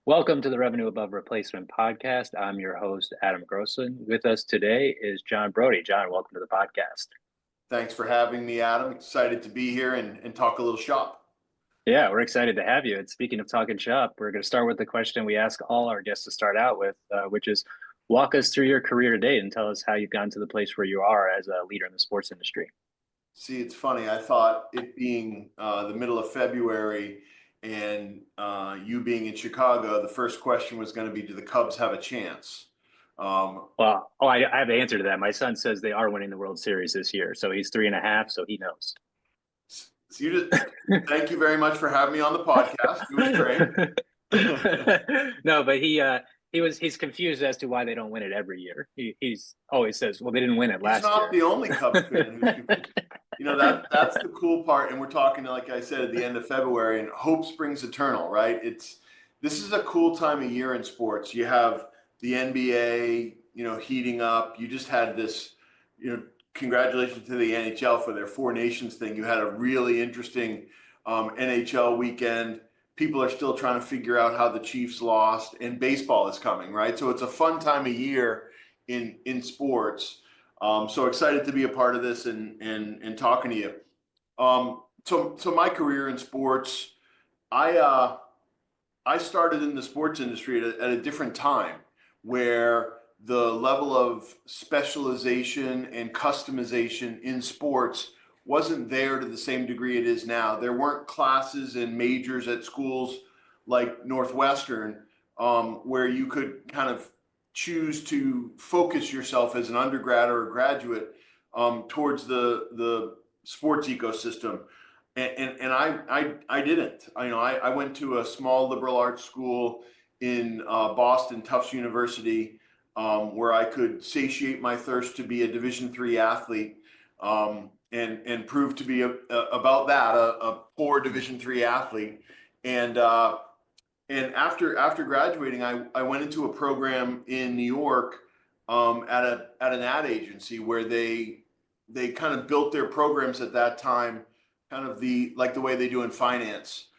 Welcome to the Revenue Above Replacement podcast. I'm your host, Adam Grossman. With us today is John Brody. John, welcome to the podcast. Thanks for having me, Adam. Excited to be here and talk a little shop. Yeah, we're excited to have you. And speaking of talking shop, we're going to start with the question we ask all our guests to start out with, which is walk us through your career to date and tell us how you've gotten to the place where you are as a leader in the sports industry. See, it's funny. I thought it being the middle of February and you being in Chicago, the first question was going to be, do the Cubs have a chance? I have the answer to that. My son says they are winning the World Series this year. So he's 3.5, so he knows. So thank you very much for having me on the podcast. It was great. No, but he's confused as to why they don't win it every year. He's always says, well, they didn't win it last year. He's not the only Cubs fan who's confused. That's the cool part. And we're talking, like I said, at the end of February, and hope springs eternal, right? This is a cool time of year in sports. You have the NBA, heating up. You just had this, congratulations to the NHL for their Four Nations thing. You had a really interesting NHL weekend. People are still trying to figure out how the Chiefs lost, and baseball is coming, right? So it's a fun time of year in sports. So excited to be a part of this and talking to you. So my career in sports, I started in the sports industry at a different time where the level of specialization and customization in sports wasn't there to the same degree it is now. There weren't classes and majors at schools like Northwestern where you could kind of choose to focus yourself as an undergrad or a graduate towards the sports ecosystem. And I didn't. I went to a small liberal arts school in Boston, Tufts University, where I could satiate my thirst to be a Division III athlete and prove to be about that, a poor Division III athlete. And after graduating, I went into a program in New York at an ad agency where they kind of built their programs at that time, kind of like the way they do in finance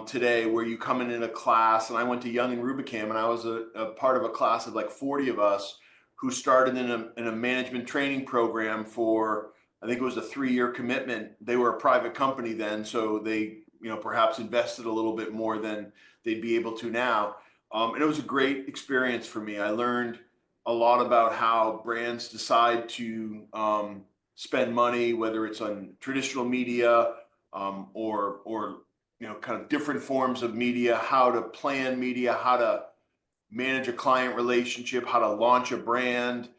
today, where you come in a class. And I went to Young and Rubicam, and I was a part of a class of like 40 of us who started in a management training program for, I think it was a 3-year commitment. They were a private company then, so they perhaps invested a little bit more than they'd be able to now. And it was a great experience for me. I learned a lot about how brands decide to spend money, whether it's on traditional media or kind of different forms of media, how to plan media, how to manage a client relationship, how to launch a brand,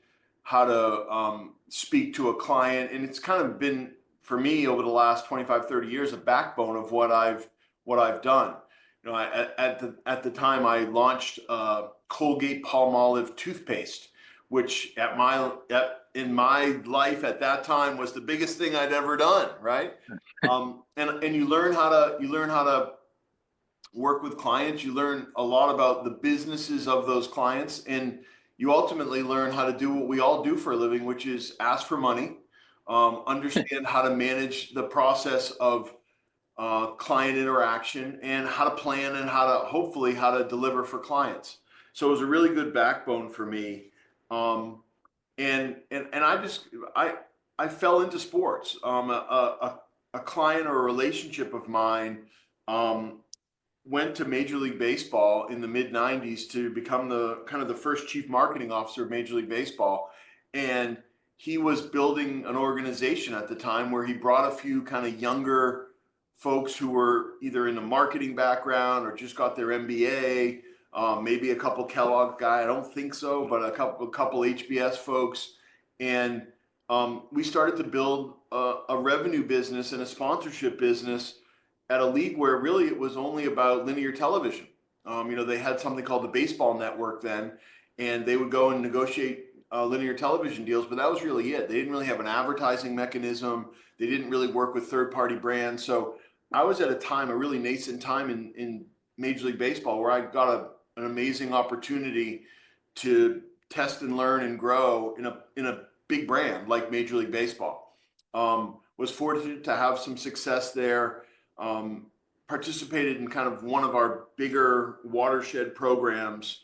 how to speak to a client. And it's kind of been, for me, over the last 25, 30 years, a backbone of what I've done. At the time I launched Colgate Palmolive toothpaste, which in my life at that time was the biggest thing I'd ever done, right? And you learn how to work with clients. You learn a lot about the businesses of those clients, and you ultimately learn how to do what we all do for a living, which is ask for money, understand how to manage the process of client interaction, and how to plan and hopefully how to deliver for clients. So it was a really good backbone for me. And I fell into sports. A client or a relationship of mine went to Major League Baseball in the mid 90s to become the first chief marketing officer of Major League Baseball. And he was building an organization at the time where he brought a few kind of younger folks who were either in a marketing background or just got their MBA, maybe a couple Kellogg guy, I don't think so, but a couple HBS folks. And we started to build a revenue business and a sponsorship business at a league where really it was only about linear television. They had something called the Baseball Network then, and they would go and negotiate linear television deals, but that was really it. They didn't really have an advertising mechanism. They didn't really work with third-party brands. So I was at a really nascent time in Major League Baseball where I got an amazing opportunity to test and learn and grow in a big brand like Major League Baseball. Was fortunate to have some success there. participated in kind of one of our bigger watershed programs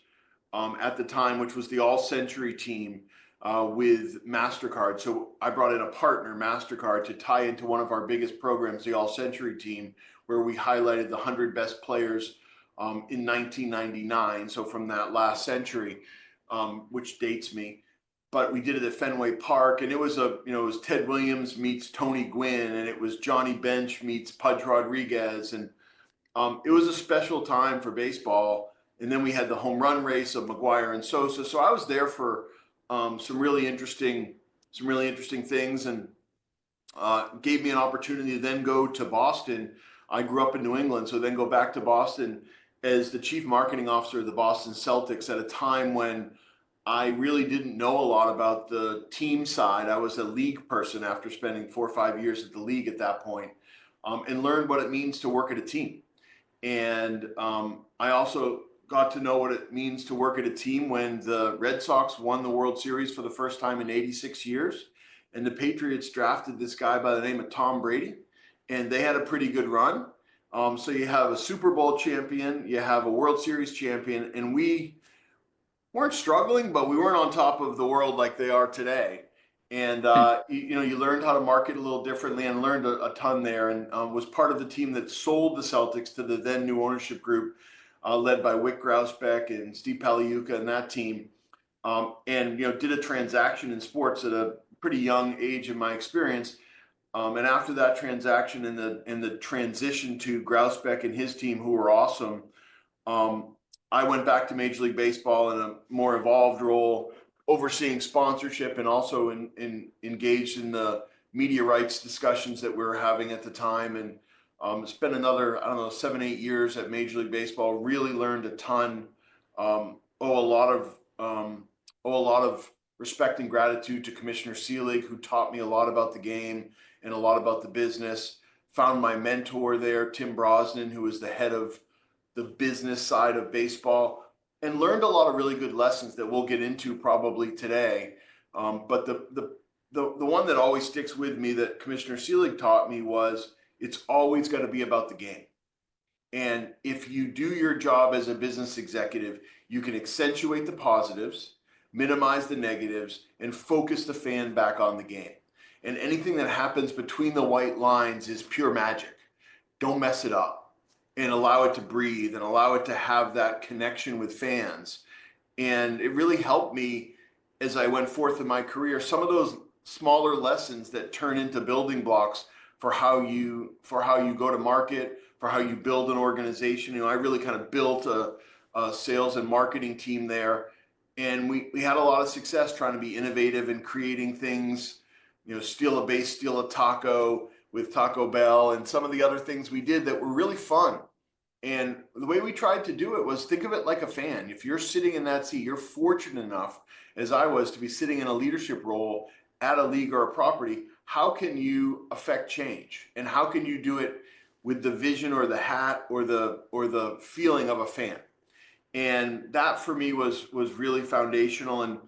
at the time, which was the All Century team with MasterCard. So I brought in a partner, MasterCard, to tie into one of our biggest programs, the All Century team, where we highlighted the 100 best players in 1999. So from that last century, which dates me. But we did it at Fenway Park, and it was it was Ted Williams meets Tony Gwynn, and it was Johnny Bench meets Pudge Rodriguez, and it was a special time for baseball. And then we had the home run race of McGuire and Sosa. So I was there for some really interesting things, and gave me an opportunity to then go to Boston. I grew up in New England, so then go back to Boston as the chief marketing officer of the Boston Celtics at a time when I really didn't know a lot about the team side. I was a league person after spending 4 or 5 years at the league at that point, and learned what it means to work at a team. And I also got to know what it means to work at a team when the Red Sox won the World Series for the first time in 86 years. And the Patriots drafted this guy by the name of Tom Brady, and they had a pretty good run. So you have a Super Bowl champion, you have a World Series champion, and we weren't struggling, but we weren't on top of the world like they are today. And you learned how to market a little differently, and learned a ton there, and was part of the team that sold the Celtics to the then new ownership group, led by Wick Grousbeck and Steve Paliuca and that team. And did a transaction in sports at a pretty young age in my experience. And after that transaction and the transition to Grousbeck and his team, who were awesome, I went back to Major League Baseball in a more evolved role, overseeing sponsorship, and also engaged in the media rights discussions that we were having at the time. And spent another, 7-8 years at Major League Baseball. Really learned a ton. Owe a lot of respect and gratitude to Commissioner Seelig, who taught me a lot about the game and a lot about the business. Found my mentor there, Tim Brosnan, who was the head of the business side of baseball, and learned a lot of really good lessons that we'll get into probably today. But the one that always sticks with me that Commissioner Seelig taught me was, it's always got to be about the game. And if you do your job as a business executive, you can accentuate the positives, minimize the negatives, and focus the fan back on the game. And anything that happens between the white lines is pure magic. Don't mess it up, and allow it to breathe, and allow it to have that connection with fans. And it really helped me as I went forth in my career. Some of those smaller lessons that turn into building blocks for how you go to market, for how you build an organization. I really kind of built a sales and marketing team there, and we had a lot of success trying to be innovative and creating things. Steal a base, steal a taco with Taco Bell, and some of the other things we did that were really fun. And the way we tried to do it was, think of it like a fan. If you're sitting in that seat, you're fortunate enough, as I was, to be sitting in a leadership role at a league or a property. How can you affect change? And how can you do it with the vision or the hat or the feeling of a fan? And that for me was really foundational. And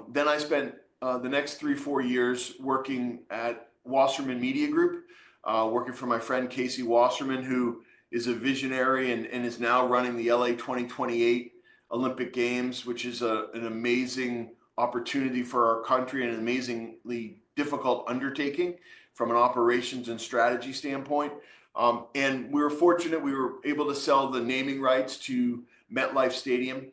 then I spent the next 3-4 years working at Wassermann Media Group, working for my friend Casey Wasserman, who is a visionary and is now running the LA 2028 Olympic Games, which is an amazing opportunity for our country and an amazingly difficult undertaking from an operations and strategy standpoint. And we were fortunate, we were able to sell the naming rights to MetLife Stadium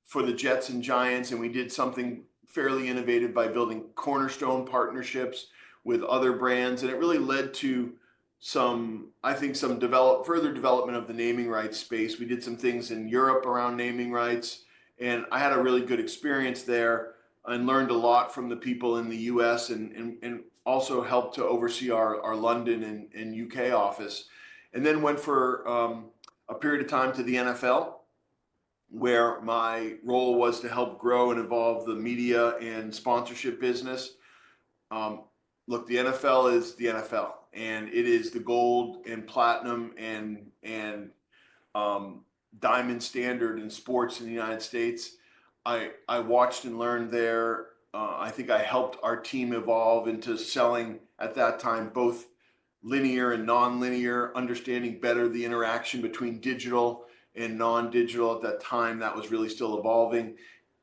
for the Jets and Giants, and we did something fairly innovative by building cornerstone partnerships with other brands, and it really led to some further development of the naming rights space. We did some things in Europe around naming rights, and I had a really good experience there and learned a lot from the people in the US, and also helped to oversee our London and UK office. And then went for a period of time to the NFL, where my role was to help grow and evolve the media and sponsorship business. Look, the NFL is the NFL, and it is the gold and platinum and diamond standard in sports in the United States. I watched and learned there. I think I helped our team evolve into selling, at that time, both linear and non-linear, understanding better the interaction between digital and non-digital. At that time, that was really still evolving,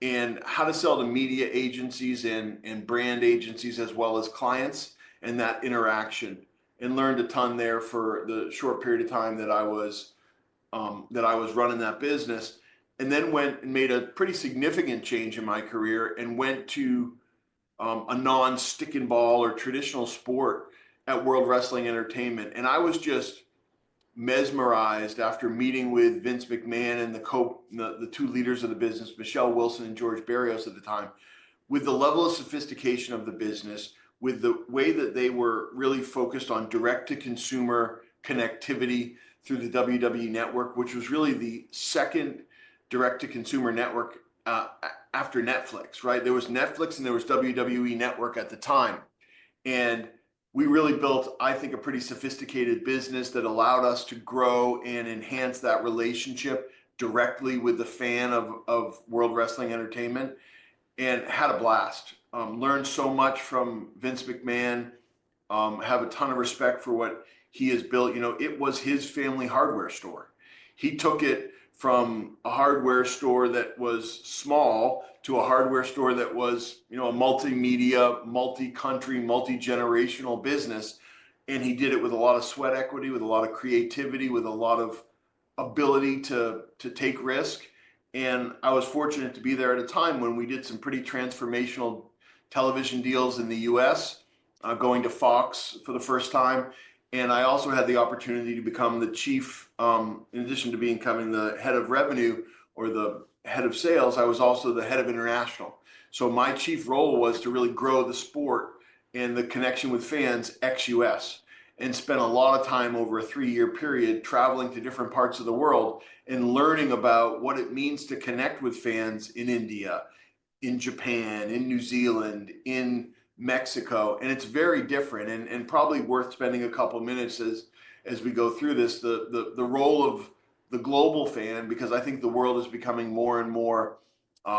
and how to sell to media agencies and brand agencies as well as clients, and that interaction, and learned a ton there for the short period of time that I was running that business. And then went and made a pretty significant change in my career and went to a non-stick and ball or traditional sport at World Wrestling Entertainment. And I was just mesmerized after meeting with Vince McMahon and the two leaders of the business, Michelle Wilson and George Barrios at the time, with the level of sophistication of the business, with the way that they were really focused on direct-to-consumer connectivity through the WWE Network, which was really the second direct-to-consumer network after Netflix, right? There was Netflix and there was WWE Network at the time. And we really built, I think, a pretty sophisticated business that allowed us to grow and enhance that relationship directly with the fan of World Wrestling Entertainment, and had a blast. Learned so much from Vince McMahon, have a ton of respect for what he has built. You know, it was his family hardware store. He took it from a hardware store that was small to a hardware store that was, you know, a multimedia, multi-country, multi-generational business. And he did it with a lot of sweat equity, with a lot of creativity, with a lot of ability to take risk. And I was fortunate to be there at a time when we did some pretty transformational television deals in the US, going to Fox for the first time. And I also had the opportunity to become the chief, in addition to becoming the head of revenue or the head of sales, I was also the head of international. So my chief role was to really grow the sport and the connection with fans ex-US, and spent a lot of time over a 3-year period traveling to different parts of the world and learning about what it means to connect with fans in India, in Japan, in New Zealand, in Mexico. And it's very different, and probably worth spending a couple minutes as we go through this, the role of the global fan, because I think the world is becoming more and more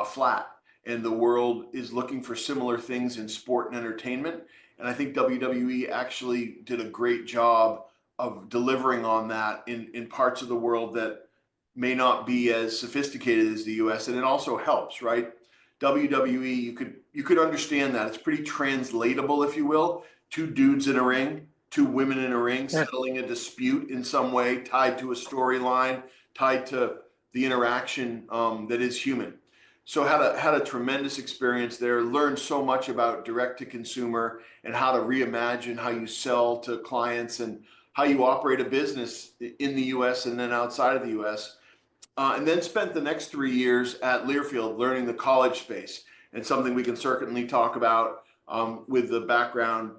flat, and the world is looking for similar things in sport and entertainment. And I think WWE actually did a great job of delivering on that in parts of the world that may not be as sophisticated as the US. And it also helps, right? WWE, you could understand that. It's pretty translatable, if you will. Two dudes in a ring, two women in a ring, settling a dispute in some way, tied to a storyline, tied to the interaction that is human. So had a tremendous experience there, learned so much about direct to consumer and how to reimagine how you sell to clients and how you operate a business in the US and then outside of the US. And then spent the next 3 years at Learfield learning the college space, and something we can certainly talk about with the background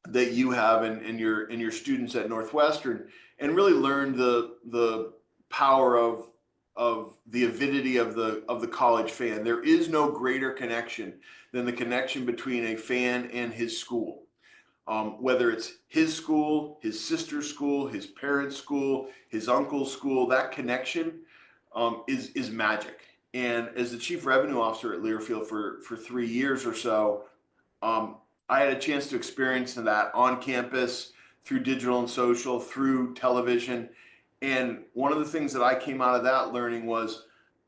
that you have and your students at Northwestern, and really learned the power of the avidity of the college fan. There is no greater connection than the connection between a fan and his school. Whether it's his school, his sister's school, his parents' school, his uncle's school, that connection is magic. And as the chief revenue officer at Learfield for 3 years or so, I had a chance to experience that on campus, through digital and social, through television. And one of the things that I came out of that learning was,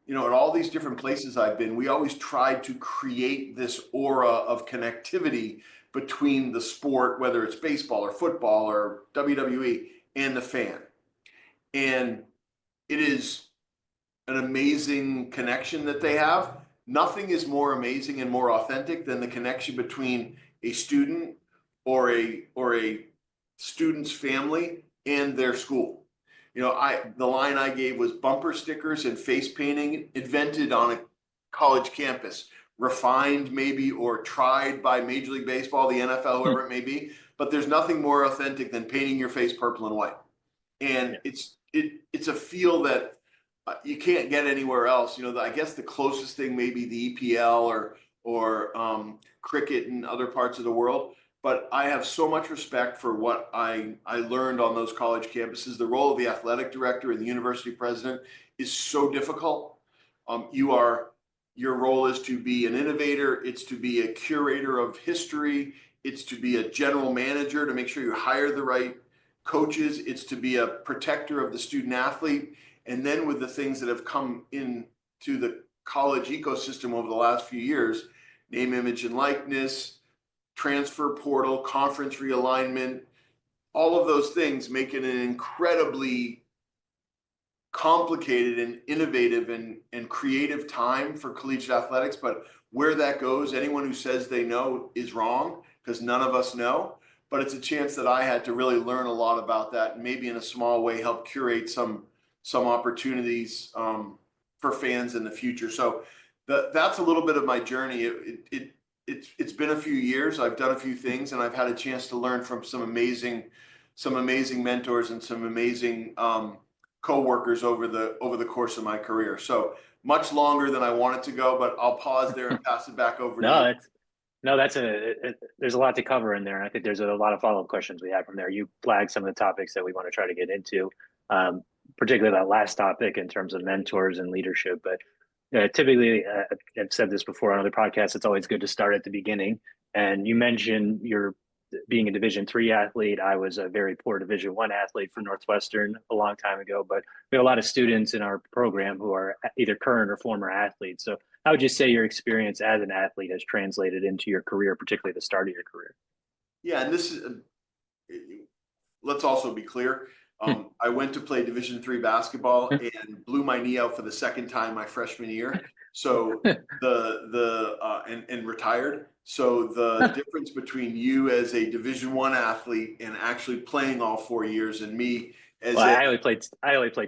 you know, at all these different places I've been, we always tried to create this aura of connectivity between the sport, whether it's baseball or football or WWE, and the fan. And it is an amazing connection that they have. Nothing is more amazing and more authentic than the connection between a student or a student's family and their school. You know, the line I gave was bumper stickers and face painting invented on a college campus, refined maybe or tried by Major League Baseball, the NFL, whoever it may be, but there's nothing more authentic than painting your face purple and white. And it's a feel that you can't get anywhere else. You know, I guess the closest thing may be the EPL or cricket in other parts of the world. But I have so much respect for what I learned on those college campuses. The role of the athletic director and the university president is so difficult. Your role is to be an innovator. It's to be a curator of history. it's to be a general manager, to make sure you hire the right coaches. It's to be a protector of the student athlete. And then with the things that have come into the college ecosystem over the last few years, name, image, and likeness, transfer portal, conference realignment, all of those things make it an incredibly complicated and innovative and creative time for collegiate athletics. But where that goes, anyone who says they know is wrong, because none of us know. But it's a chance that I had to really learn a lot about that, and maybe in a small way help curate some opportunities for fans in the future. So that's a little bit of my journey. It's been a few years. I've done a few things, and I've had a chance to learn from some amazing mentors and some amazing co-workers over the course of my career. So much longer than I wanted to go, but I'll pause there and pass it back over to you. There's a lot to cover in there. And I think there's a lot of follow-up questions we have from there. You flagged some of the topics that we want to try to get into, particularly that last topic in terms of mentors and leadership. But typically, I've said this before on other podcasts, it's always good to start at the beginning. And you mentioned you're being a Division III athlete. I was a very poor Division I athlete for Northwestern a long time ago, but we have a lot of students in our program who are either current or former athletes. So how would you say your experience as an athlete has translated into your career, particularly the start of your career? Yeah, and this is, let's also be clear. I went to play Division III basketball and blew my knee out for the second time my freshman year. So and retired. So the difference between you as a Division I athlete and actually playing all 4 years, and me as I only played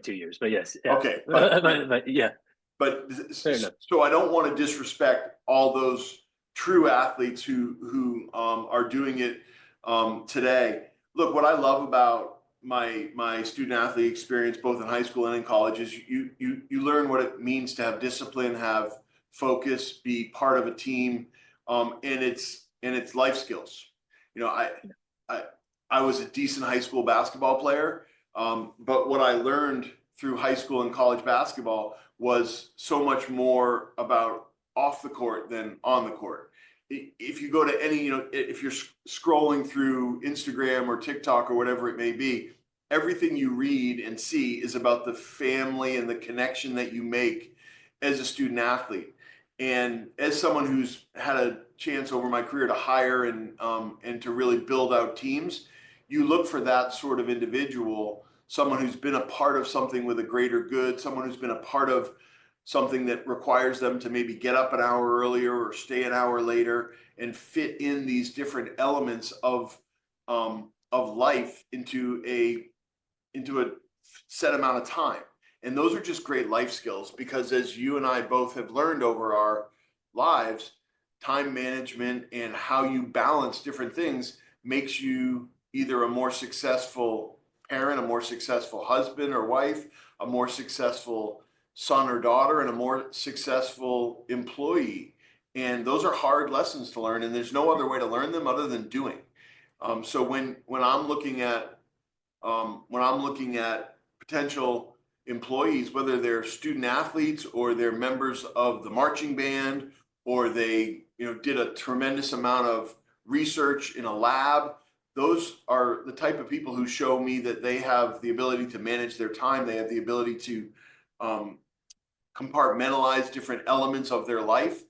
2 years, but yes. Yeah. Okay, but yeah. But so I don't want to disrespect all those true athletes who are doing it today. Look, what I love about my student athlete experience, both in high school and in college, is you learn what it means to have discipline, have focus, be part of a team, and it's life skills. You know, I was a decent high school basketball player, but what I learned through high school and college basketball was so much more about off the court than on the court. If you go to any, if you're scrolling through Instagram or TikTok or whatever it may be, everything you read and see is about the family and the connection that you make as a student athlete. And as someone who's had a chance over my career to hire and to really build out teams, you look for that sort of individual, someone who's been a part of something with a greater good, someone who's been a part of something that requires them to maybe get up an hour earlier or stay an hour later and fit in these different elements of life into a set amount of time. And those are just great life skills, because as you and I both have learned over our lives, time management and how you balance different things makes you either a more successful parent, a more successful husband or wife, a more successful son or daughter, and a more successful employee. And those are hard lessons to learn, and there's no other way to learn them other than doing. So when I'm looking at potential employees, whether they're student athletes or they're members of the marching band, or they did a tremendous amount of research in a lab, those are the type of people who show me that they have the ability to manage their time. They have the ability to compartmentalize different elements of their life,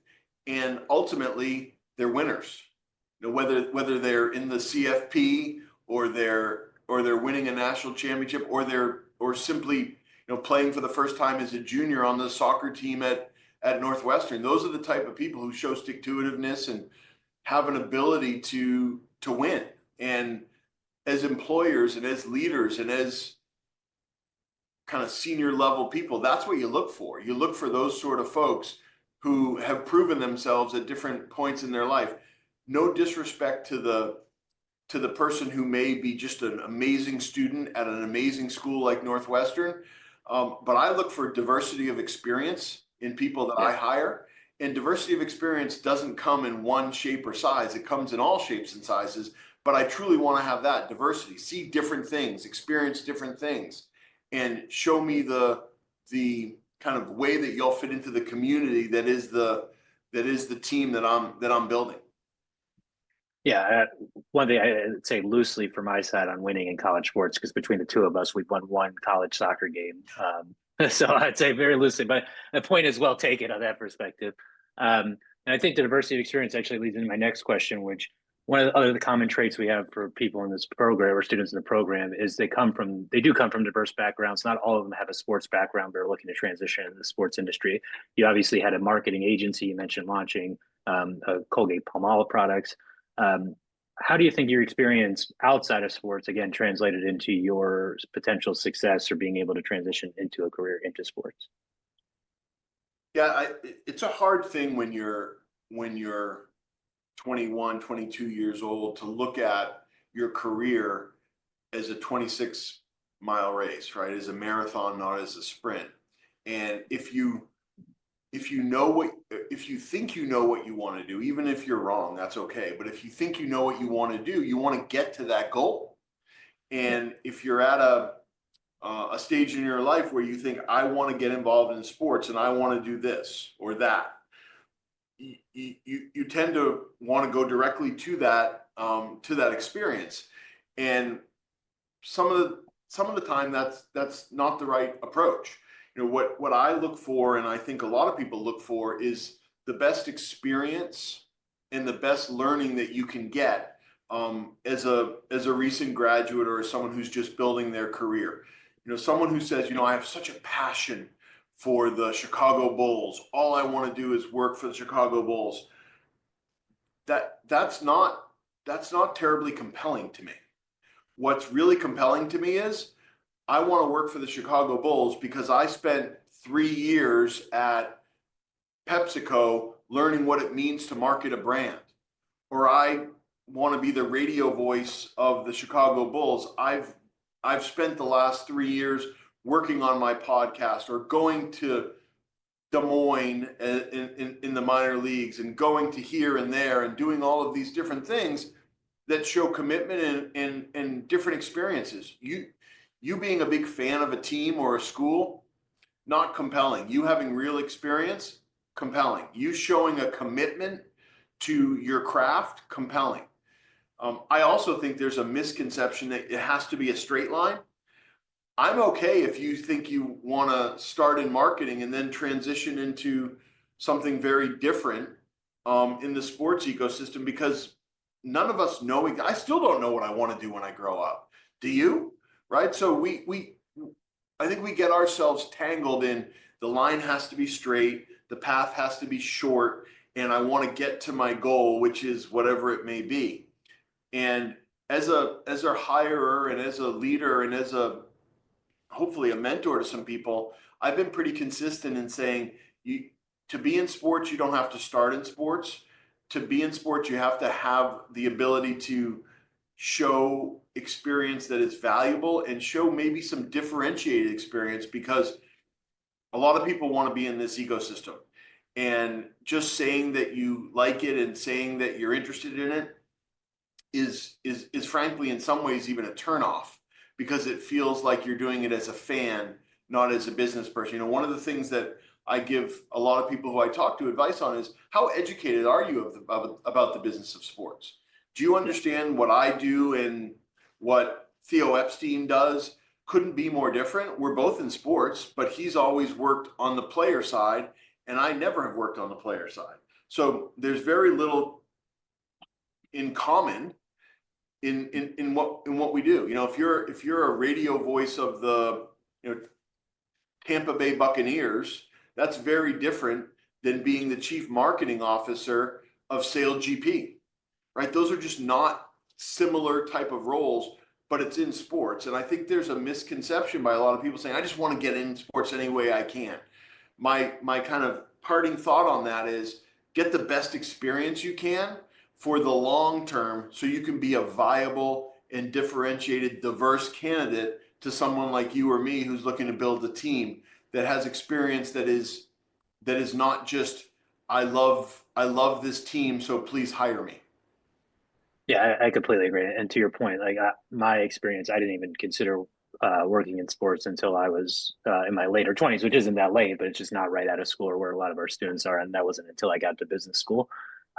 and ultimately they're winners. Whether they're in the CFP or they're winning a national championship, or simply playing for the first time as a junior on the soccer team at Northwestern. Those are the type of people who show stick-to-itiveness and have an ability to win. And as employers and as leaders and as kind of senior level people, that's what you look for. You look for those sort of folks who have proven themselves at different points in their life. No disrespect to the person who may be just an amazing student at an amazing school like Northwestern, but I look for diversity of experience in people that I hire. And diversity of experience doesn't come in one shape or size. It comes in all shapes and sizes. But I truly want to have that diversity, see different things, experience different things, and show me the kind of way that you'll fit into the community that is the team that I'm building. Yeah, one thing I'd say loosely for my side on winning in college sports, because between the two of us, we've won one college soccer game. So I'd say very loosely, but the point is well taken on that perspective. And I think the diversity of experience actually leads into my next question, which one of the other common traits we have for people in this program or students in the program is they do come from diverse backgrounds. Not all of them have a sports background, but are looking to transition into the sports industry. You obviously had a marketing agency. You mentioned launching Colgate Palmolive products. Um, how do you think your experience outside of sports, again, translated into your potential success or being able to transition into a career into sports? Yeah, it's a hard thing when you're 21, 22 years old to look at your career as a 26-mile race, right? As a marathon, not as a sprint. And if you think you know what you want to do, even if you're wrong, that's okay. But if you think you know what you want to do, you want to get to that goal. And if you're at a stage in your life where you think I want to get involved in sports and I want to do this or that, you tend to want to go directly to that experience. And some of the time that's not the right approach. You know, what I look for, and I think a lot of people look for, is the best experience and the best learning that you can get as a recent graduate or as someone who's just building their career. You know, someone who says, you know, I have such a passion for the Chicago Bulls. All I want to do is work for the Chicago Bulls. That's not terribly compelling to me. What's really compelling to me is I want to work for the Chicago Bulls because I spent 3 years at PepsiCo learning what it means to market a brand. Or I want to be the radio voice of the Chicago Bulls. I've spent the last 3 years working on my podcast or going to Des Moines in the minor leagues and going to here and there and doing all of these different things that show commitment and different experiences. You being a big fan of a team or a school, not compelling. You having real experience, compelling. You showing a commitment to your craft, compelling. I also think there's a misconception that it has to be a straight line. I'm okay if you think you want to start in marketing and then transition into something very different in the sports ecosystem, because none of us know. I still don't know what I want to do when I grow up. Do you? Right? So I think we get ourselves tangled in the line has to be straight, the path has to be short, and I want to get to my goal, which is whatever it may be. And as a hirer and as a leader and as a hopefully a mentor to some people, I've been pretty consistent in saying to be in sports, you don't have to start in sports. To be in sports, you have to have the ability to show experience that is valuable and show maybe some differentiated experience, because a lot of people want to be in this ecosystem. And just saying that you like it and saying that you're interested in it is frankly in some ways even a turnoff, because it feels like you're doing it as a fan, not as a business person. You know, one of the things that I give a lot of people who I talk to advice on is, how educated are you about the business of sports? Do you understand what I do and what Theo Epstein does? Couldn't be more different. We're both in sports, but he's always worked on the player side, and I never have worked on the player side. So there's very little in common in what we do. You know, if you're a radio voice of the, you know, Tampa Bay Buccaneers, that's very different than being the chief marketing officer of Sale GP, right? Those are just not similar type of roles, but it's in sports. And I think there's a misconception by a lot of people saying, I just want to get in sports any way I can. My kind of parting thought on that is, get the best experience you can for the long term so you can be a viable and differentiated, diverse candidate to someone like you or me who's looking to build a team that has experience that is not just, I love this team, so please hire me. Yeah, I completely agree. And to your point, like my experience, I didn't even consider working in sports until I was in my later 20s, which isn't that late, but it's just not right out of school or where a lot of our students are. And that wasn't until I got to business school.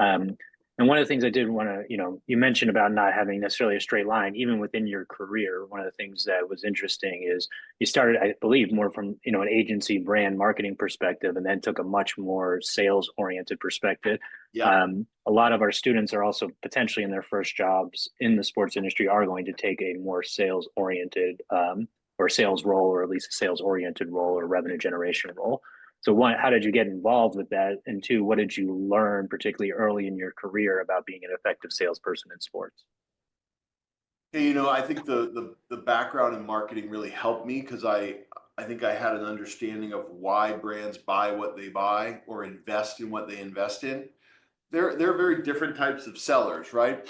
Um, And one of the things I did want to, you mentioned about not having necessarily a straight line, even within your career. One of the things that was interesting is you started, I believe, more from, an agency brand marketing perspective, and then took a much more sales oriented perspective. Yeah. A lot of our students are also potentially in their first jobs in the sports industry are going to take a more sales oriented or sales role, or at least a sales oriented role or revenue generation role. So one, how did you get involved with that? And two, what did you learn particularly early in your career about being an effective salesperson in sports? Hey, I think the background in marketing really helped me because I think I had an understanding of why brands buy what they buy or invest in what they invest in. They're very different types of sellers, right?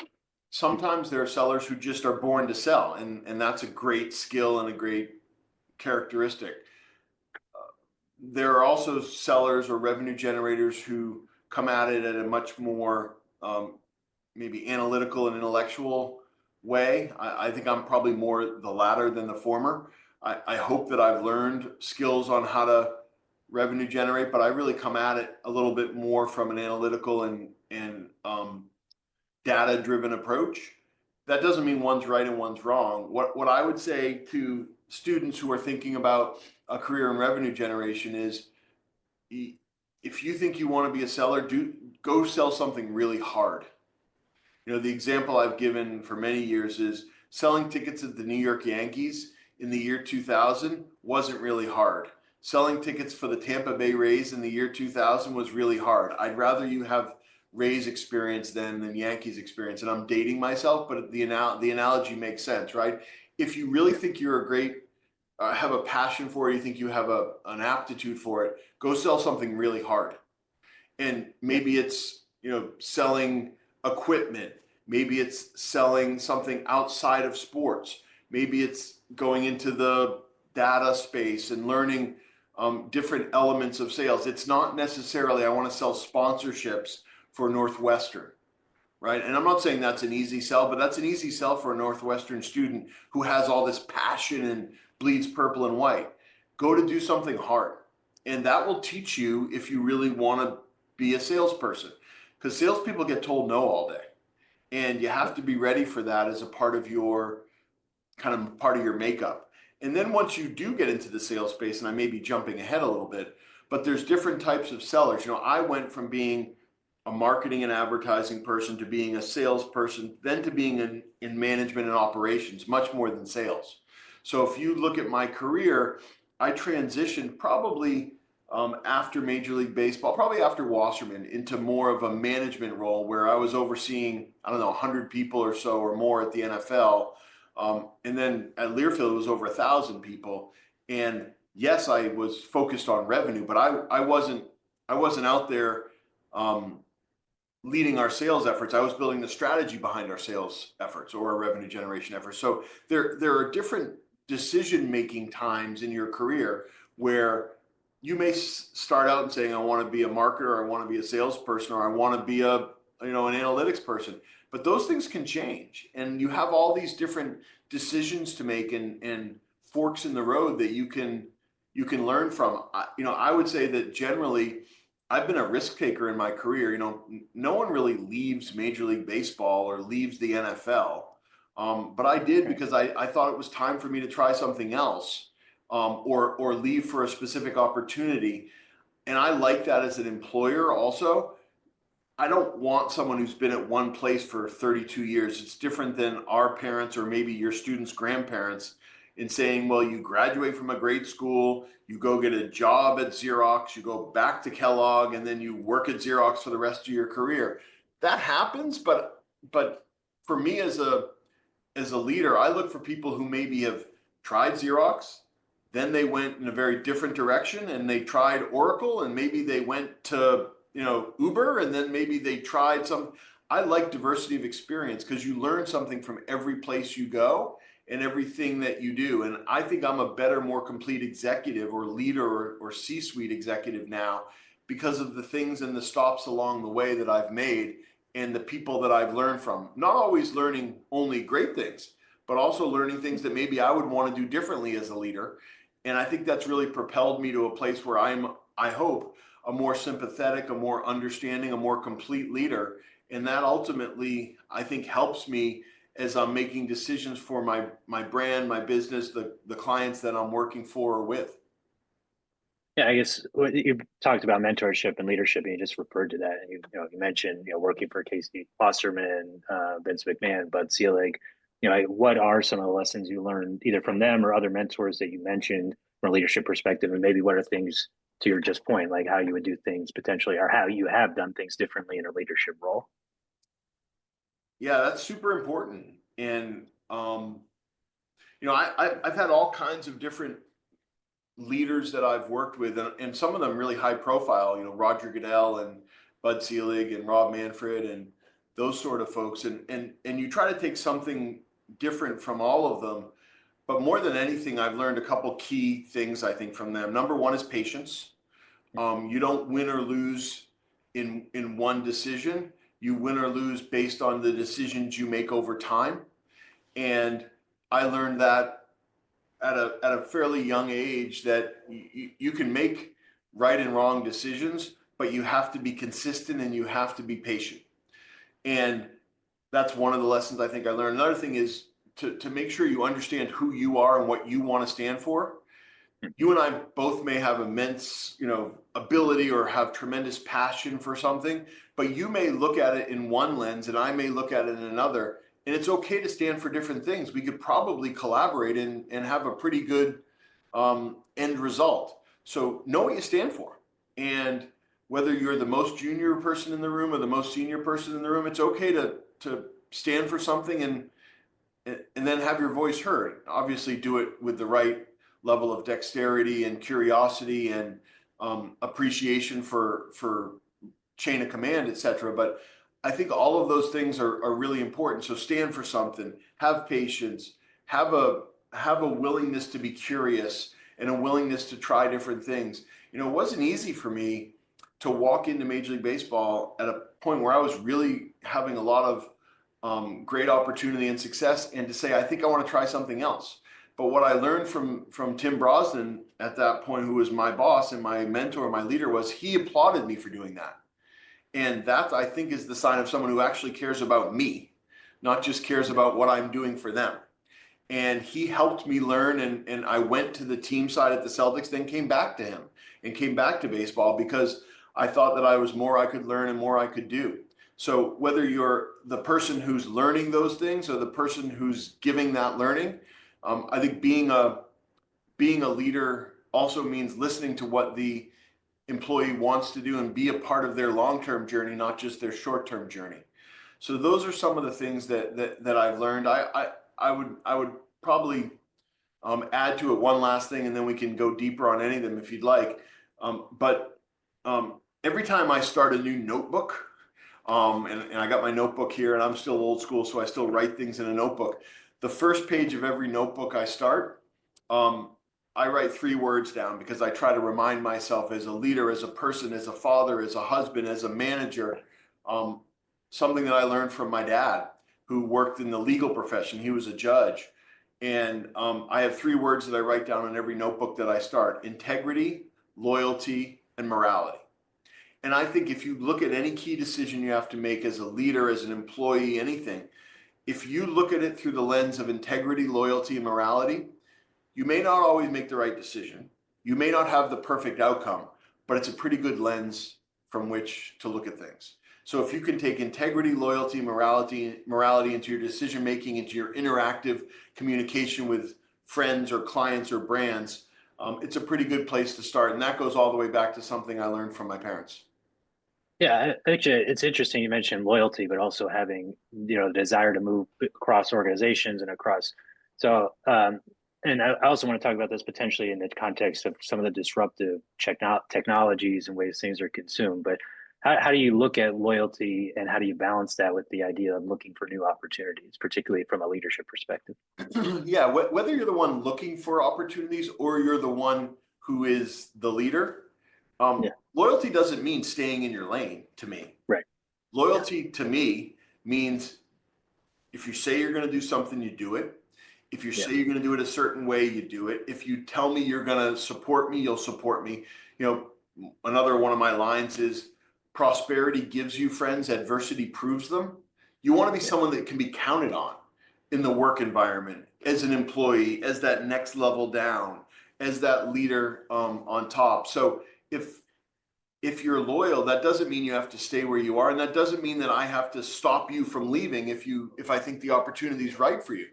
Sometimes there are sellers who just are born to sell, and that's a great skill and a great characteristic. There are also sellers or revenue generators who come at it at a much more maybe analytical and intellectual way. I think I'm probably more the latter than the former. I hope that I've learned skills on how to revenue generate, but I really come at it a little bit more from an analytical and data driven approach. That doesn't mean one's right and one's wrong. What I would say to students who are thinking about a career in revenue generation is, if you think you want to be a seller, go sell something really hard. The example I've given for many years is selling tickets at the New York Yankees in the year 2000 wasn't really hard. Selling tickets for the Tampa Bay Rays in the year 2000 was really hard. I'd rather you have Rays experience than Yankees experience. And I'm dating myself, but the analogy makes sense, right? If you really think you're a great, have a passion for it, you think you have an aptitude for it, go sell something really hard. And maybe it's, selling equipment. Maybe it's selling something outside of sports. Maybe it's going into the data space and learning different elements of sales. It's not necessarily, I want to sell sponsorships for Northwestern, right? And I'm not saying that's an easy sell, but that's an easy sell for a Northwestern student who has all this passion and bleeds purple and white. Go to do something hard. And that will teach you if you really want to be a salesperson, because salespeople get told no all day. And you have to be ready for that as a part of your makeup. And then once you do get into the sales space, and I may be jumping ahead a little bit, but there's different types of sellers. I went from being a marketing and advertising person to being a salesperson, then to being in management and operations, much more than sales. So if you look at my career, I transitioned probably after Major League Baseball, probably after Wassermann, into more of a management role where I was overseeing, 100 people or so or more at the NFL. And then at Learfield, it was over 1,000 people. And yes, I was focused on revenue, but I wasn't out there leading our sales efforts. I was building the strategy behind our sales efforts or our revenue generation efforts. So there are different decision-making times in your career where you may start out and saying, I want to be a marketer, or I want to be a salesperson, or I want to be an analytics person. But those things can change, and you have all these different decisions to make and forks in the road that you can learn from. I would say that generally I've been a risk taker in my career. No one really leaves Major League Baseball or leaves the NFL. But I did because I thought it was time for me to try something else, or leave for a specific opportunity. And I like that as an employer also. I don't want someone who's been at one place for 32 years. It's different than our parents or maybe your students' grandparents in saying, well, you graduate from a great school, you go get a job at Xerox, you go back to Kellogg, and then you work at Xerox for the rest of your career. That happens, but for me as a leader, I look for people who maybe have tried Xerox, then they went in a very different direction, and they tried Oracle, and maybe they went to Uber, and then maybe they tried some. I like diversity of experience because you learn something from every place you go and everything that you do. And I think I'm a better, more complete executive or leader or C-suite executive now because of the things and the stops along the way that I've made and the people that I've learned from. Not always learning only great things, but also learning things that maybe I would want to do differently as a leader. And I think that's really propelled me to a place where I'm, I hope, a more sympathetic, a more understanding, a more complete leader. And that ultimately, I think, helps me as I'm making decisions for my brand, my business, the clients that I'm working for or with. Yeah, I guess you talked about mentorship and leadership, and you just referred to that. And you mentioned working for Casey Wasserman, Vince McMahon, Bud Selig. What are some of the lessons you learned either from them or other mentors that you mentioned from a leadership perspective, and maybe what are things to your just point, like how you would do things potentially, or how you have done things differently in a leadership role? Yeah, that's super important. And I've had all kinds of different leaders that I've worked with, and some of them really high profile, Roger Goodell and Bud Selig and Rob Manfred and those sort of folks. And you try to take something different from all of them. But more than anything, I've learned a couple key things, I think, from them. Number one is patience. You don't win or lose in one decision. You win or lose based on the decisions you make over time. And I learned that at a fairly young age, that you can make right and wrong decisions, but you have to be consistent and you have to be patient. And that's one of the lessons I think I learned. Another thing is to make sure you understand who you are and what you want to stand for. You and I both may have immense, ability or have tremendous passion for something, but you may look at it in one lens and I may look at it in another. And it's okay to stand for different things. We could probably collaborate and have a pretty good end result. So know what you stand for. And whether you're the most junior person in the room or the most senior person in the room, it's okay to stand for something and then have your voice heard. Obviously do it with the right level of dexterity and curiosity and appreciation for chain of command, etc. But I think all of those things are really important. So stand for something, have patience, have a willingness to be curious and a willingness to try different things. It wasn't easy for me to walk into Major League Baseball at a point where I was really having a lot of great opportunity and success, and to say, I think I want to try something else. But what I learned from Tim Brosnan at that point, who was my boss and my mentor, my leader, was he applauded me for doing that. And that, I think, is the sign of someone who actually cares about me, not just cares about what I'm doing for them. And he helped me learn, and I went to the team side at the Celtics, then came back to him and came back to baseball because I thought that I was more I could learn and more I could do. So whether you're the person who's learning those things or the person who's giving that learning, I think being a leader also means listening to what the employee wants to do and be a part of their long-term journey, not just their short-term journey. So those are some of the things that I've learned. I would probably add to it one last thing, and then we can go deeper on any of them if you'd like. But every time I start a new notebook, and I got my notebook here, and I'm still old school, so I still write things in a notebook. The first page of every notebook I start, I write 3 words down because I try to remind myself as a leader, as a person, as a father, as a husband, as a manager, something that I learned from my dad, who worked in the legal profession. He was a judge. And I have 3 words that I write down in every notebook that I start: integrity, loyalty, and morality. And I think if you look at any key decision you have to make as a leader, as an employee, anything, if you look at it through the lens of integrity, loyalty, and morality, you may not always make the right decision. You may not have the perfect outcome, but it's a pretty good lens from which to look at things. So if you can take integrity, loyalty, morality into your decision making, into your interactive communication with friends or clients or brands, it's a pretty good place to start. And that goes all the way back to something I learned from my parents. Yeah, actually, it's interesting you mentioned loyalty, but also having the desire to move across organizations and across. So, and I also want to talk about this potentially in the context of some of the disruptive technologies and ways things are consumed. But how do you look at loyalty, and how do you balance that with the idea of looking for new opportunities, particularly from a leadership perspective? Yeah, whether you're the one looking for opportunities or you're the one who is the leader, Yeah, loyalty doesn't mean staying in your lane to me. right. Yeah, Loyalty to me means if you say you're going to do something, you do it. If you yeah, say you're going to do it a certain way, you do it. If you tell me you're going to support me, you'll support me. Another one of my lines is, prosperity gives you friends, adversity proves them. You want to be someone that can be counted on in the work environment, as an employee, as that next level down, as that leader on top. So if you're loyal, that doesn't mean you have to stay where you are, and that doesn't mean that I have to stop you from leaving if I think the opportunity is right for you.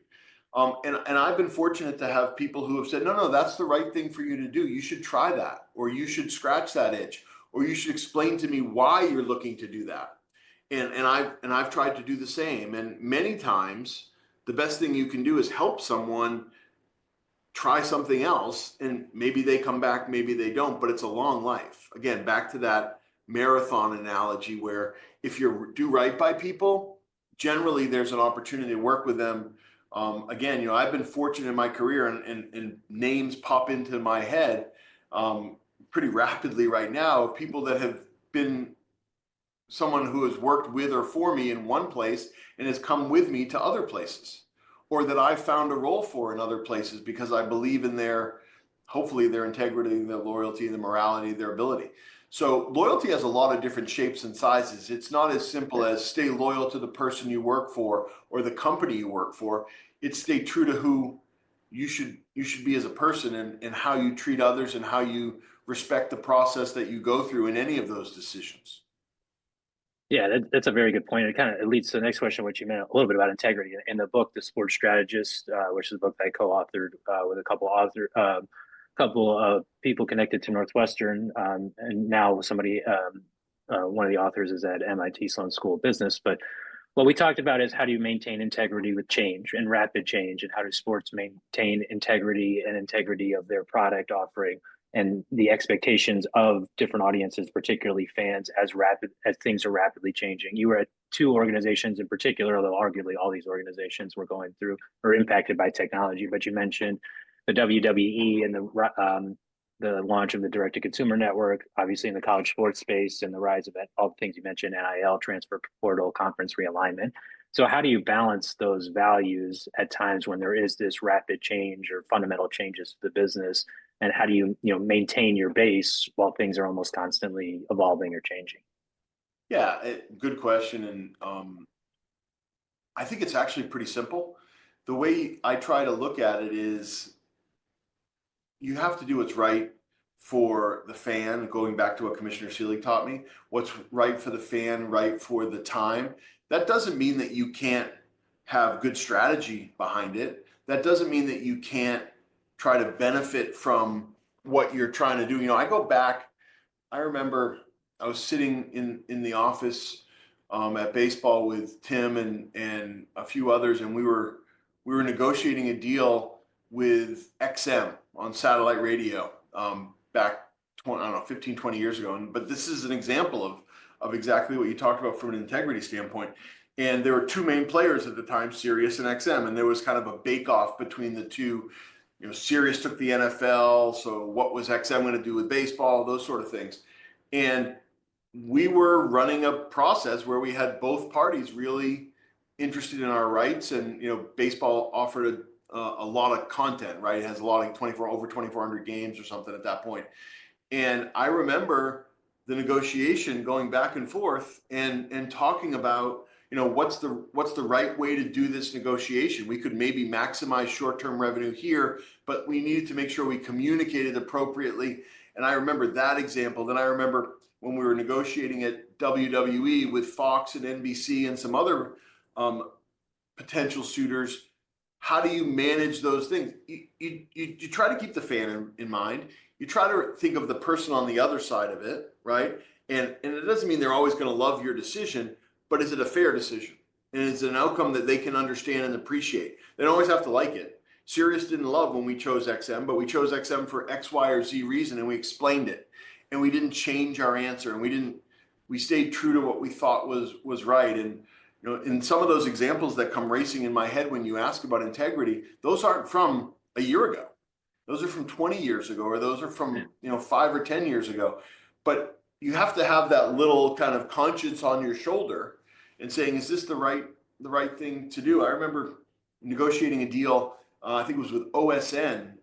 And I've been fortunate to have people who have said, no, that's the right thing for you to do. You should try that, or you should scratch that itch, or you should explain to me why you're looking to do that. And I've tried to do the same. And many times, the best thing you can do is help someone try something else, and maybe they come back, maybe they don't, but it's a long life. Again, back to that marathon analogy, where if you do right by people, generally there's an opportunity to work with them. Again, I've been fortunate in my career, and names pop into my head pretty rapidly right now of people that have been someone who has worked with or for me in one place and has come with me to other places, or that I found a role for in other places because I believe in hopefully their integrity, their loyalty, their morality, their ability. So loyalty has a lot of different shapes and sizes. It's not as simple as stay loyal to the person you work for or the company you work for. It's stay true to who you should be as a person, and how you treat others, and how you respect the process that you go through in any of those decisions. Yeah, that's a very good point. It leads to the next question, which you meant a little bit about integrity. In the book, The Sports Strategist, which is a book that I co-authored with a couple of people connected to Northwestern, and now one of the authors is at MIT Sloan School of Business. But what we talked about is how do you maintain integrity with change and rapid change, and how do sports maintain integrity of their product offering and the expectations of different audiences, particularly fans, as things are rapidly changing. You were at two organizations in particular, although arguably all these organizations were going through or impacted by technology. But you mentioned the WWE and the launch of the direct-to-consumer network, obviously in the college sports space, and the rise of all the things you mentioned: NIL, transfer portal, conference realignment. So how do you balance those values at times when there is this rapid change or fundamental changes to the business? And how do you maintain your base while things are almost constantly evolving or changing? Yeah, good question. And I think it's actually pretty simple. The way I try to look at it is, you have to do what's right for the fan, going back to what Commissioner Seelig taught me, what's right for the fan, right for the time. That doesn't mean that you can't have good strategy behind it. That doesn't mean that you can't try to benefit from what you're trying to do. I go back, I remember I was sitting in the office at baseball with Tim and a few others, and we were negotiating a deal with XM on satellite radio back 15, 20 years ago. But this is an example of exactly what you talked about from an integrity standpoint. And there were two main players at the time, Sirius and XM, and there was kind of a bake-off between the two. Sirius took the NFL, so what was XM going to do with baseball, those sort of things. And we were running a process where we had both parties really interested in our rights, and baseball offered a lot of content, right? It has a lot of over 2,400 games or something at that point. And I remember the negotiation going back and forth and talking about, what's the right way to do this negotiation. We could maybe maximize short-term revenue here, but we needed to make sure we communicated appropriately. And I remember that example. Then I remember when we were negotiating at WWE with Fox and NBC and some other potential suitors. How do you manage those things? You try to keep the fan in mind. You try to think of the person on the other side of it, right? And it doesn't mean they're always going to love your decision, but is it a fair decision? And is it an outcome that they can understand and appreciate? They don't always have to like it. Sirius didn't love when we chose XM, but we chose XM for X, Y, or Z reason, and we explained it. And we didn't change our answer, and we stayed true to what we thought was right. And in some of those examples that come racing in my head when you ask about integrity, those aren't from a year ago. Those are from 20 years ago, or those are from 5 or 10 years ago. But you have to have that little kind of conscience on your shoulder and saying, is this the right thing to do? I remember negotiating a deal, I think it was with OSN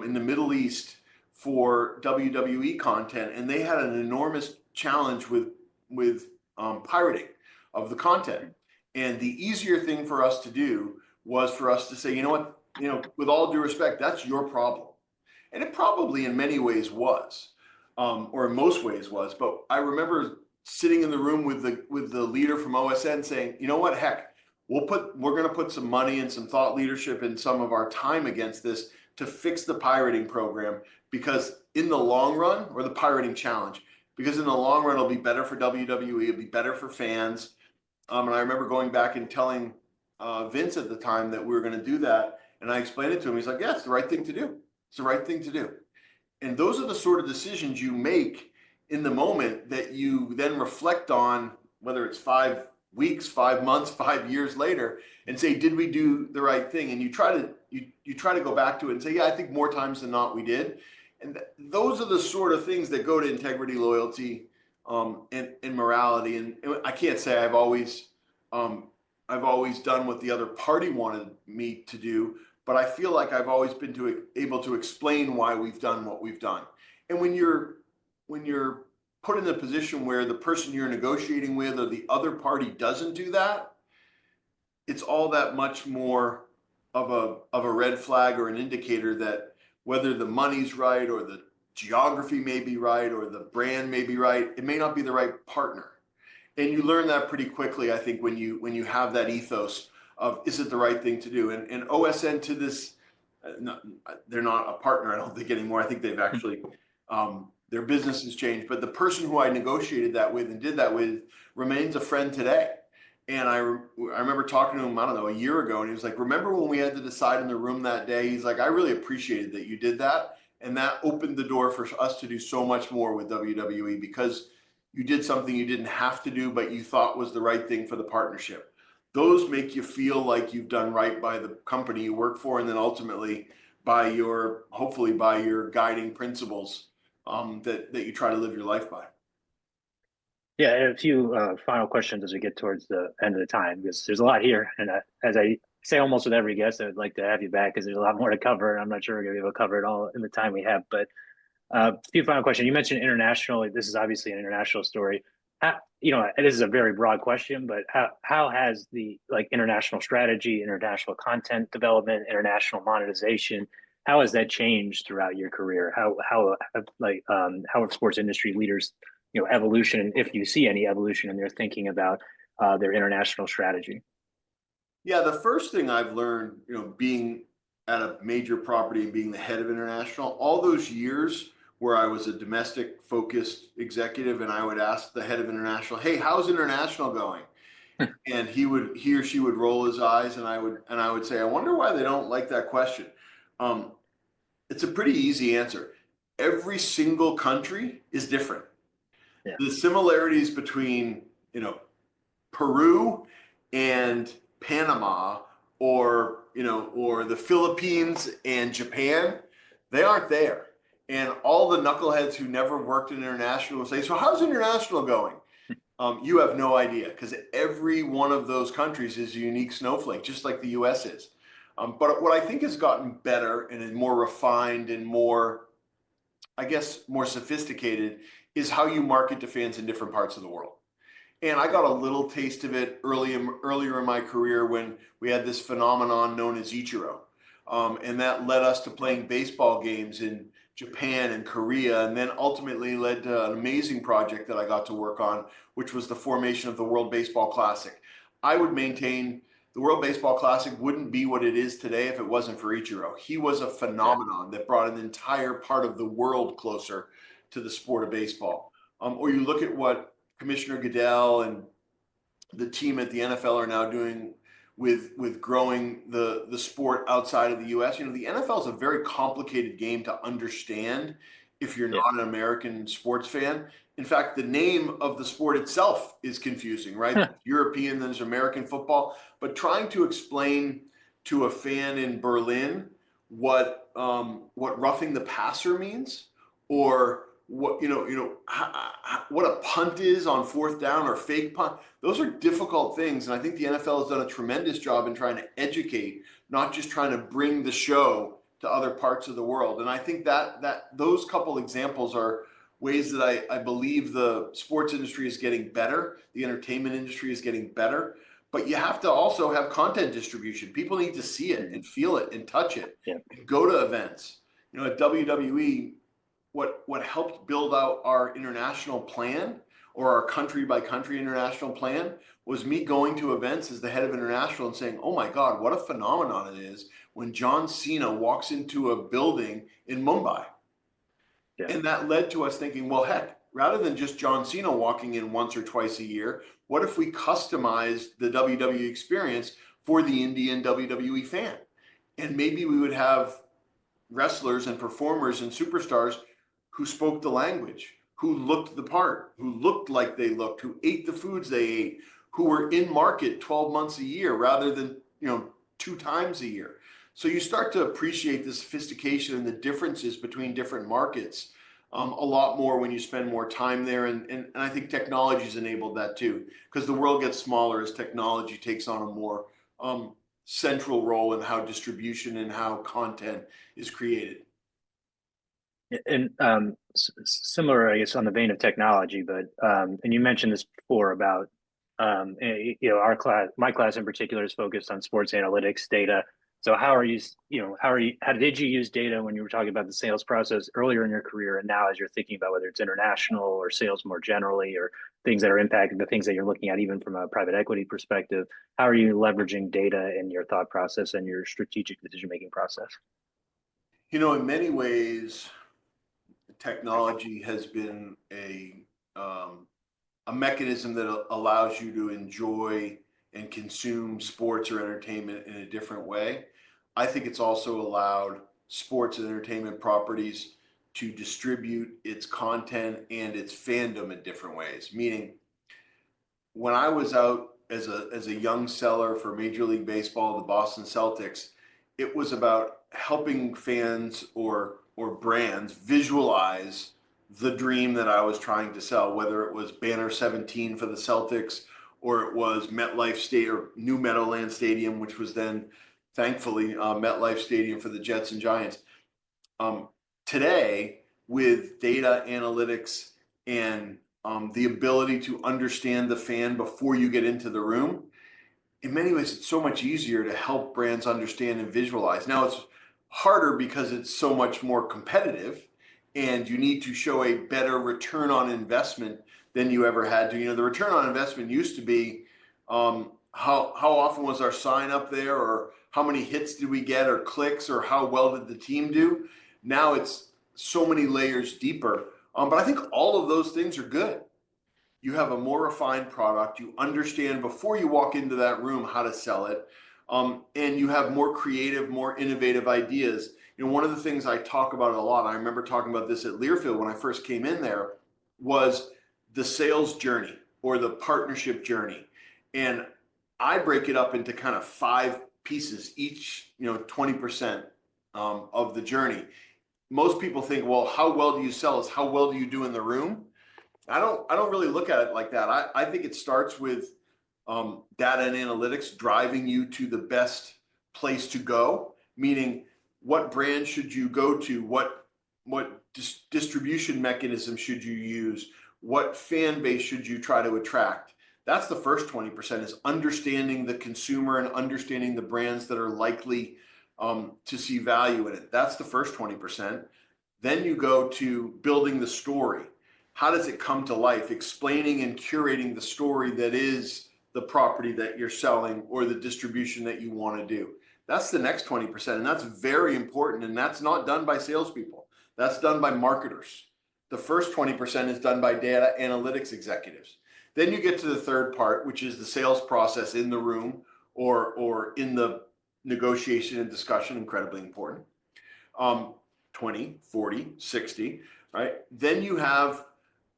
in the Middle East for WWE content, and they had an enormous challenge with pirating of the content. And the easier thing for us to do was for us to say, you know what, with all due respect, that's your problem. And it probably in many ways was, or in most ways was. But I remember sitting in the room with the leader from OSN saying, you know what, heck, we're going to put some money and some thought leadership and some of our time against this to fix the pirating program, because in the long run, or the pirating challenge, because in the long run, it'll be better for WWE, it'll be better for fans. And I remember going back and telling Vince at the time that we were going to do that. And I explained it to him. He's like, yeah, it's the right thing to do. It's the right thing to do. And those are the sort of decisions you make in the moment that you then reflect on, whether it's 5 weeks, 5 months, 5 years later, and say, did we do the right thing? And you try to go back to it and say, yeah, I think more times than not we did. And those are the sort of things that go to integrity, loyalty, and morality. And I can't say I've always done what the other party wanted me to do, but I feel like I've always been able to explain why we've done what we've done. And when you're put in a position where the person you're negotiating with or the other party doesn't do that, it's all that much more of a red flag or an indicator that whether the money's right or the geography may be right or the brand may be right, it may not be the right partner. And you learn that pretty quickly, I think, when you have that ethos of, is it the right thing to do? And OSN to this, they're not a partner, I don't think, anymore. I think they've actually, their business has changed. But the person who I negotiated that with and did that with remains a friend today. And I remember talking to him, I don't know, a year ago, and he was like, remember when we had to decide in the room that day? He's like, I really appreciated that you did that. And that opened the door for us to do so much more with WWE, because you did something you didn't have to do, but you thought was the right thing for the partnership. Those make you feel like you've done right by the company you work for, and then ultimately hopefully by your guiding principles that you try to live your life by. Yeah, and a few final questions as we get towards the end of the time, because there's a lot here. And as I say almost with every guest, I would like to have you back because there's a lot more to cover. And I'm not sure we're going to be able to cover it all in the time we have. But a few final questions. You mentioned international. This is obviously an international story. This is a very broad question, but how has the international strategy, international content development, international monetization, how has that changed throughout your career? How have sports industry leaders, evolution, if you see any evolution in their thinking about their international strategy? Yeah, the first thing I've learned, being at a major property and being the head of international, all those years where I was a domestic focused executive, and I would ask the head of international, hey, how's international going? And he or she would roll his eyes, and I would say, I wonder why they don't like that question. It's a pretty easy answer. Every single country is different. Yeah. The similarities between, Peru and Panama, or the Philippines and Japan, they aren't there. And all the knuckleheads who never worked in international will say, so how's international going? You have no idea, because every one of those countries is a unique snowflake, just like the US is. But what I think has gotten better and is more refined and more, I guess, more sophisticated is how you market to fans in different parts of the world. And I got a little taste of it earlier in my career when we had this phenomenon known as Ichiro. And that led us to playing baseball games in Japan and Korea, and then ultimately led to an amazing project that I got to work on, which was the formation of the World Baseball Classic. I would maintain the World Baseball Classic wouldn't be what it is today if it wasn't for Ichiro. He was a phenomenon that brought an entire part of the world closer to the sport of baseball. Or you look at what Commissioner Goodell and the team at the NFL are now doing with growing the sport outside of the US. The NFL is a very complicated game to understand if you're not an American sports fan. In fact, the name of the sport itself is confusing, right? European, then there's American football. But trying to explain to a fan in Berlin what roughing the passer means, or what what a punt is on fourth down, or fake punt, those are difficult things. And I think the NFL has done a tremendous job in trying to educate, not just trying to bring the show to other parts of the world. And I think that those couple examples are ways that I believe the sports industry is getting better, the entertainment industry is getting better. But you have to also have content distribution. People need to see it and feel it and touch it Yeah. and go to events. You know, at WWE, what helped build out our international plan, or our country by country international plan, was me going to events as the head of international and saying, oh my God, what a phenomenon it is when John Cena walks into a building in Mumbai. Yeah. And that led to us thinking, well, heck, rather than just John Cena walking in once or twice a year, what if we customized the WWE experience for the Indian WWE fan? And maybe we would have wrestlers and performers and superstars who spoke the language, who looked the part, who looked like they looked, who ate the foods they ate, who were in market 12 months a year rather than, 2 times a year. So you start to appreciate the sophistication and the differences between different markets a lot more when you spend more time there. And I think technology's enabled that too, because the world gets smaller as technology takes on a more central role in how distribution and how content is created. And similar, I guess, on the vein of technology, but and you mentioned this before about our class, my class in particular, is focused on sports analytics data. So how did you use data when you were talking about the sales process earlier in your career, and now as you're thinking about whether it's international or sales more generally, or things that are impacting the things that you're looking at, even from a private equity perspective, how are you leveraging data in your thought process and your strategic decision-making process? In many ways, technology has been a mechanism that allows you to enjoy and consume sports or entertainment in a different way. I think it's also allowed sports and entertainment properties to distribute its content and its fandom in different ways. Meaning, when I was out as a young seller for Major League Baseball, the Boston Celtics, it was about helping fans or brands visualize the dream that I was trying to sell, whether it was Banner 17 for the Celtics, or it was MetLife Stadium, or New Meadowlands Stadium, which was then, thankfully, MetLife Stadium for the Jets and Giants. Today, with data analytics and the ability to understand the fan before you get into the room, in many ways, it's so much easier to help brands understand and visualize. Now, it's harder because it's so much more competitive, and you need to show a better return on investment than you ever had to. The return on investment used to be how often was our sign up there, or how many hits did we get, or clicks, or how well did the team do. Now it's so many layers deeper. But I think all of those things are good. You have a more refined product. You understand before you walk into that room how to sell it. And you have more creative, more innovative ideas. One of the things I talk about a lot, I remember talking about this at Learfield when I first came in there, was the sales journey or the partnership journey. And I break it up into kind of 5 pieces, each 20% of the journey. Most people think, well, how well do you sell is how well do you do in the room? I don't really look at it like that. I think it starts with data and analytics driving you to the best place to go, meaning what brand should you go to, what distribution mechanism should you use, what fan base should you try to attract. That's the first 20%, is understanding the consumer and understanding the brands that are likely to see value in it. That's the first 20%. Then you go to building the story. How does it come to life? Explaining and curating the story that is the property that you're selling or the distribution that you want to do. That's the next 20%, and that's very important, and that's not done by salespeople. That's done by marketers. The first 20% is done by data analytics executives. Then you get to the third part, which is the sales process in the room or in the negotiation and discussion, incredibly important. 20, 40, 60, right? Then you have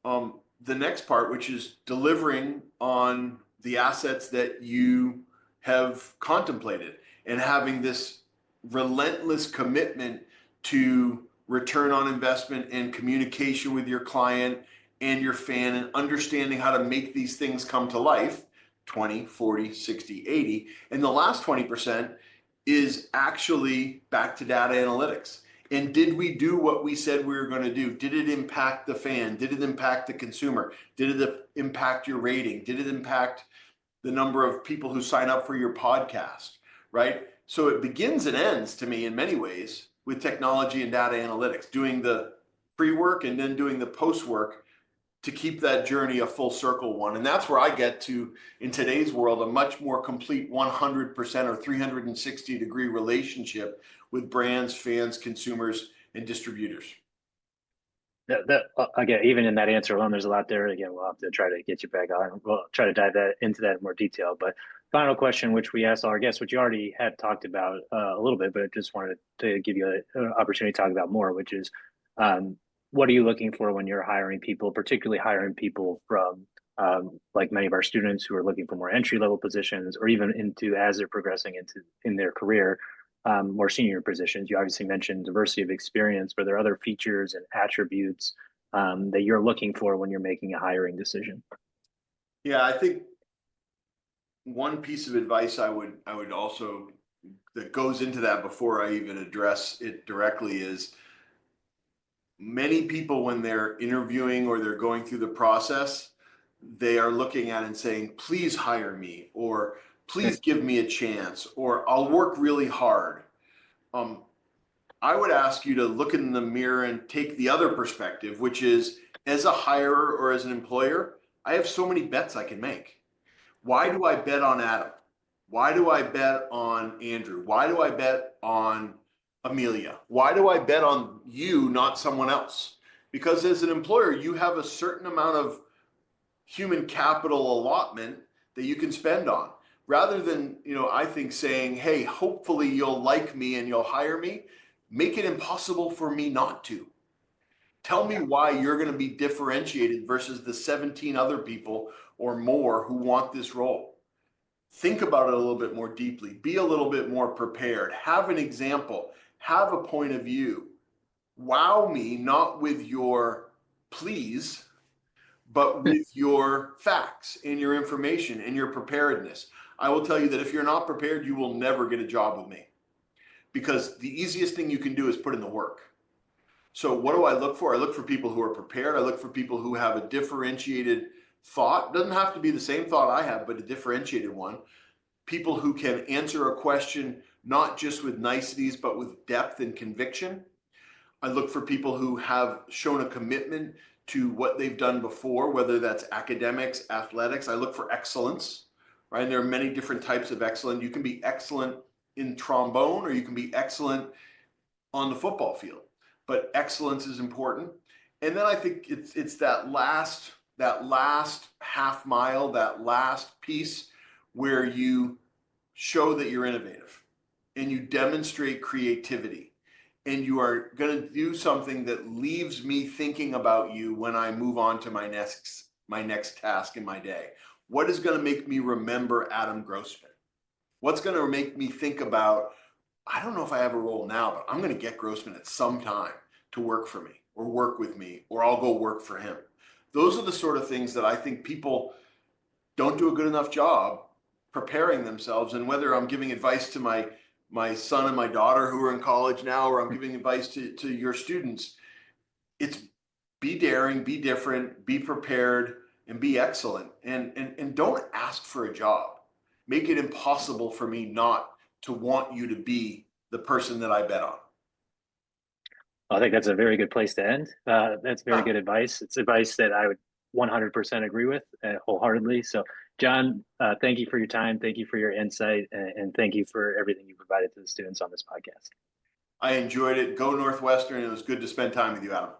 the next part, which is delivering on the assets that you have contemplated and having this relentless commitment to return on investment and communication with your client and your fan and understanding how to make these things come to life. 20, 40, 60, 80. And the last 20% is actually back to data analytics. And did we do what we said we were going to do? Did it impact the fan? Did it impact the consumer? Did it impact your rating? Did it impact the number of people who sign up for your podcast, right? So it begins and ends, to me, in many ways with technology and data analytics, doing the pre-work and then doing the post-work to keep that journey a full circle one. And that's where I get to, in today's world, a much more complete 100% or 360-degree relationship with brands, fans, consumers, and distributors. Again, even in that answer alone, there's a lot there. Again, we'll have to try to get you back on. We'll try to dive into that in more detail. But final question, which we asked all our guests, which you already had talked about a little bit, but I just wanted to give you an opportunity to talk about more, which is what are you looking for when you're hiring people, particularly hiring people from like many of our students who are looking for more entry level positions, or even into as they're progressing in their career, more senior positions. You obviously mentioned diversity of experience, but there are other features and attributes that you're looking for when you're making a hiring decision. Yeah, I think one piece of advice I would also, that goes into that before I even address it directly, is many people, when they're interviewing or they're going through the process, they are looking at it and saying, please hire me, or please give me a chance, or I'll work really hard. I would ask you to look in the mirror and take the other perspective, which is, as a hirer or as an employer, I have so many bets I can make. Why do I bet on Adam? Why do I bet on Andrew? Why do I bet on Amelia? Why do I bet on you, not someone else? Because as an employer, you have a certain amount of human capital allotment that you can spend on. Rather than, I think saying, hey, hopefully you'll like me and you'll hire me, make it impossible for me not to. Tell me why you're going to be differentiated versus the 17 other people or more who want this role. Think about it a little bit more deeply. Be a little bit more prepared. Have an example. Have a point of view. Wow me, not with your please, but with your facts and your information and your preparedness. I will tell you that if you're not prepared, you will never get a job with me, because the easiest thing you can do is put in the work. So what do I look for? I look for people who are prepared. I look for people who have a differentiated thought. It doesn't have to be the same thought I have, but a differentiated one. People who can answer a question not just with niceties, but with depth and conviction. I look for people who have shown a commitment to what they've done before, whether that's academics, athletics. I look for excellence, right? And there are many different types of excellence. You can be excellent in trombone, or you can be excellent on the football field, but excellence is important. And then I think it's that last half mile, that last piece where you show that you're innovative and you demonstrate creativity, and you are going to do something that leaves me thinking about you when I move on to my next task in my day. What is going to make me remember Adam Grossman? What's going to make me think about, I don't know if I have a role now, but I'm going to get Grossman at some time to work for me or work with me, or I'll go work for him. Those are the sort of things that I think people don't do a good enough job preparing themselves. And whether I'm giving advice to my son and my daughter who are in college now, or I'm giving advice to your students, it's be daring, be different, be prepared, and be excellent. And don't ask for a job. Make it impossible for me not to want you to be the person that I bet on. I think that's a very good place to end. That's very good advice. It's advice that I would 100% agree with wholeheartedly. So, John, thank you for your time. Thank you for your insight, and thank you for everything you provided to the students on this podcast. I enjoyed it. Go Northwestern. It was good to spend time with you, Adam.